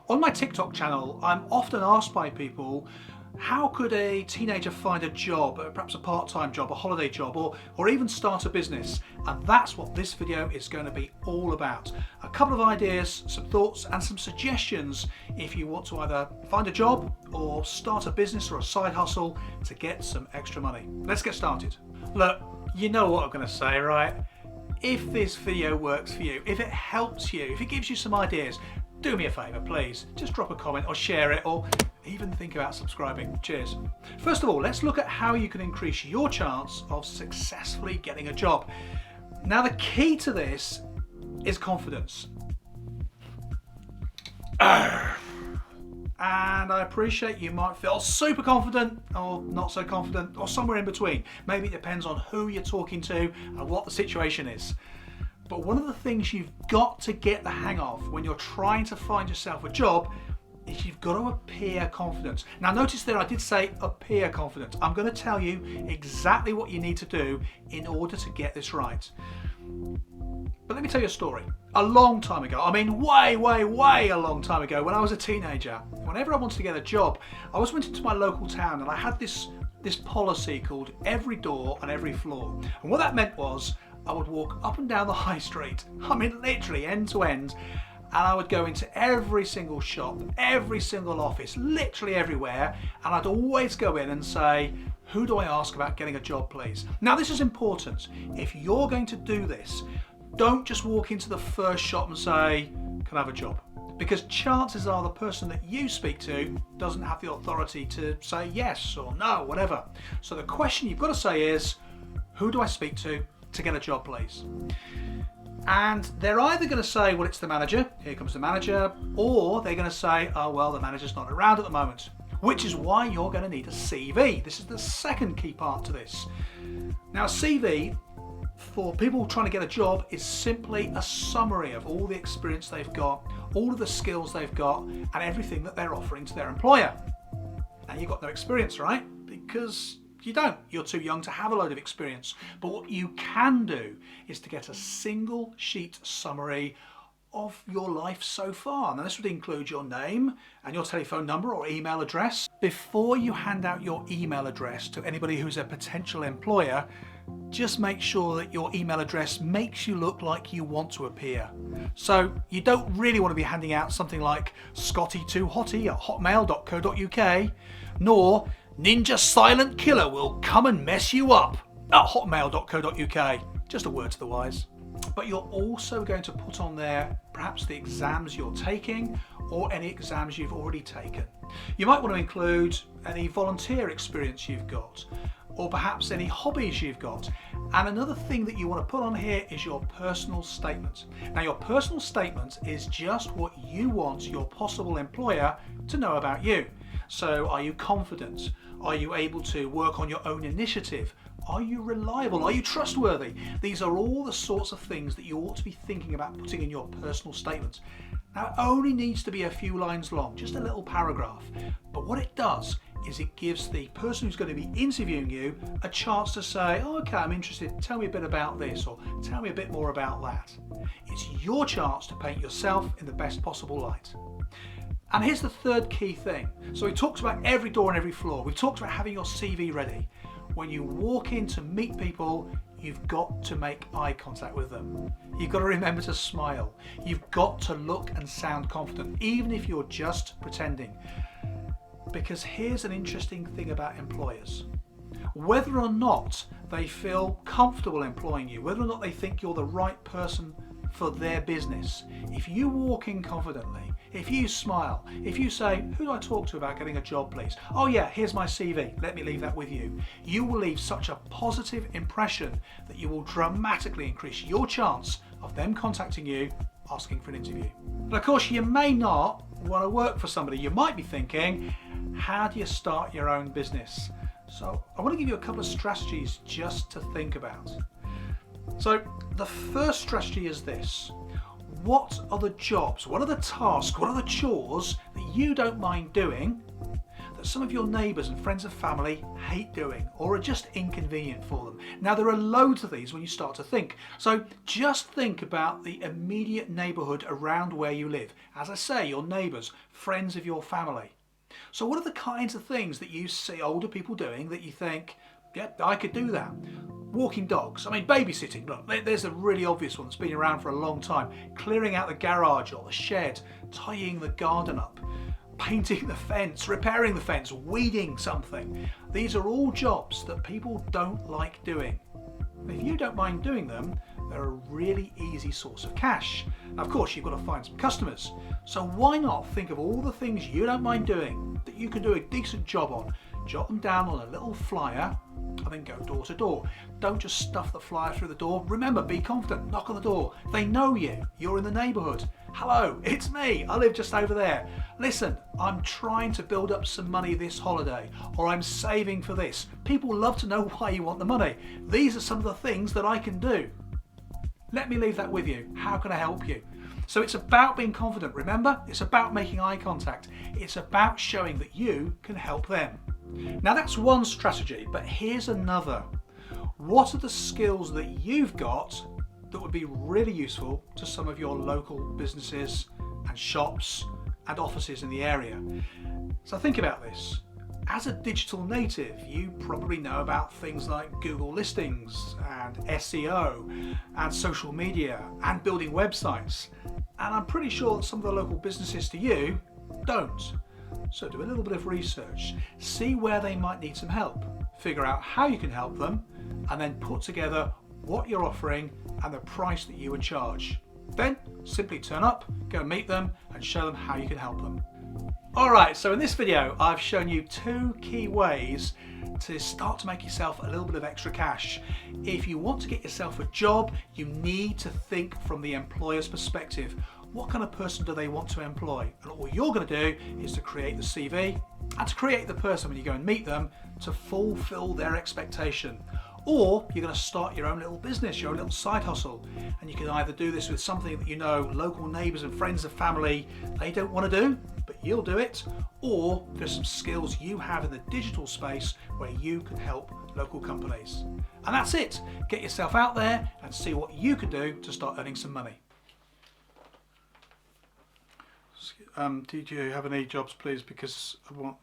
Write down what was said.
On my TikTok channel, I'm often asked by people, how could a teenager find a job, perhaps a part-time job, a holiday job, or even start a business? And that's what this video is going to be all about. A couple of ideas, some thoughts and some suggestions if you want to either find a job or start a business or a side hustle to get some extra money. Let's get started. Look, you know what I'm going to say, right? If this video works for you, if it helps you, if it gives you some ideas, do me a favour, please. Just drop a comment or share it, or even think about subscribing. Cheers. First of all, let's look at how you can increase your chance of successfully getting a job. Now, the key to this is confidence. And I appreciate you might feel super confident or not so confident or somewhere in between. Maybe it depends on who you're talking to and what the situation is. But one of the things you've got to get the hang of when you're trying to find yourself a job is you've got to appear confident. Now notice there I did say appear confident. I'm going to tell you exactly what you need to do in order to get this right. But let me tell you a story. A long time ago, I mean way a long time ago, when I was a teenager, whenever I wanted to get a job, I always went into my local town and I had this policy called every door on every floor. And what that meant was I would walk up and down the high street, I mean literally end to end, and I would go into every single shop, every single office, literally everywhere, and I'd always go in and say, who do I ask about getting a job, please? Now this is important. If you're going to do this, don't just walk into the first shop and say, can I have a job? Because chances are the person that you speak to doesn't have the authority to say yes or no, whatever. So the question you've got to say is, who do I speak to get a job, please? And they're either going to say, well, it's the manager, here comes the manager, or they're going to say, oh, well, the manager's not around at the moment, which is why you're going to need a CV. This is the second key part to this. Now, a CV for people trying to get a job is simply a summary of all the experience they've got, all of the skills they've got, and everything that they're offering to their employer. Now, you've got no experience, right? Because you don't. You're too young to have a load of experience. But what you can do is to get a single sheet summary of your life so far. Now this would include your name and your telephone number or email address. Before you hand out your email address to anybody who's a potential employer, just make sure that your email address makes you look like you want to appear. So you don't really want to be handing out something like scotty2hotty@hotmail.co.uk, nor Ninja Silent Killer will come and mess you up at hotmail.co.uk. Just a word to the wise. But you're also going to put on there perhaps the exams you're taking or any exams you've already taken. You might want to include any volunteer experience you've got, or perhaps any hobbies you've got. And another thing that you want to put on here is your personal statement. Now your personal statement is just what you want your possible employer to know about you. So are you confident? Are you able to work on your own initiative? Are you reliable? Are you trustworthy? These are all the sorts of things that you ought to be thinking about putting in your personal statement. Now it only needs to be a few lines long, just a little paragraph. But what it does is it gives the person who's going to be interviewing you a chance to say, oh, okay, I'm interested, tell me a bit about this, or tell me a bit more about that. It's your chance to paint yourself in the best possible light. And here's the third key thing. So we talked about every door and every floor. We've talked about having your CV ready. When you walk in to meet people, you've got to make eye contact with them. You've got to remember to smile. You've got to look and sound confident, even if you're just pretending. Because here's an interesting thing about employers. Whether or not they feel comfortable employing you, whether or not they think you're the right person for their business, if you walk in confidently, if you smile, if you say, who do I talk to about getting a job, please? Oh yeah, here's my CV, let me leave that with you. You will leave such a positive impression that you will dramatically increase your chance of them contacting you, asking for an interview. But of course, you may not want to work for somebody. You might be thinking, how do you start your own business? So I want to give you a couple of strategies just to think about. So the first strategy is this. What are the jobs, what are the tasks, what are the chores that you don't mind doing that some of your neighbours and friends and family hate doing or are just inconvenient for them. Now there are loads of these when you start to think. So just think about the immediate neighbourhood around where you live. As I say, your neighbours, friends of your family. So what are the kinds of things that you see older people doing that you think, yeah, I could do that? Walking dogs, I mean babysitting, look, there's a really obvious one that's been around for a long time. Clearing out the garage or the shed, tidying the garden up, painting the fence, repairing the fence, weeding something. These are all jobs that people don't like doing. If you don't mind doing them, they're a really easy source of cash. Now, of course, you've got to find some customers. So why not think of all the things you don't mind doing that you can do a decent job on, jot them down on a little flyer, and then go door to door. Don't just stuff the flyer through the door. Remember, be confident, knock on the door. They know you, you're in the neighbourhood. Hello, it's me, I live just over there. Listen, I'm trying to build up some money this holiday, or I'm saving for this. People love to know why you want the money. These are some of the things that I can do. Let me leave that with you. How can I help you? So it's about being confident, remember? It's about making eye contact. It's about showing that you can help them. Now that's one strategy, but here's another. What are the skills that you've got that would be really useful to some of your local businesses and shops and offices in the area? So think about this. As a digital native, you probably know about things like Google listings and SEO and social media and building websites. And I'm pretty sure that some of the local businesses to you don't. So do a little bit of research, see where they might need some help, figure out how you can help them, and then put together what you're offering and the price that you would charge. Then simply turn up, go meet them and show them how you can help them. Alright, so in this video I've shown you 2 key ways to start to make yourself a little bit of extra cash. If you want to get yourself a job, you need to think from the employer's perspective. What kind of person do they want to employ? And all you're going to do is to create the CV and to create the person when you go and meet them to fulfill their expectation. Or you're going to start your own little business, your own little side hustle. And you can either do this with something that you know local neighbours and friends and family, they don't want to do, but you'll do it. Or there's some skills you have in the digital space where you can help local companies. And that's it. Get yourself out there and see what you can do to start earning some money. Do you have any jobs, please? Because I want...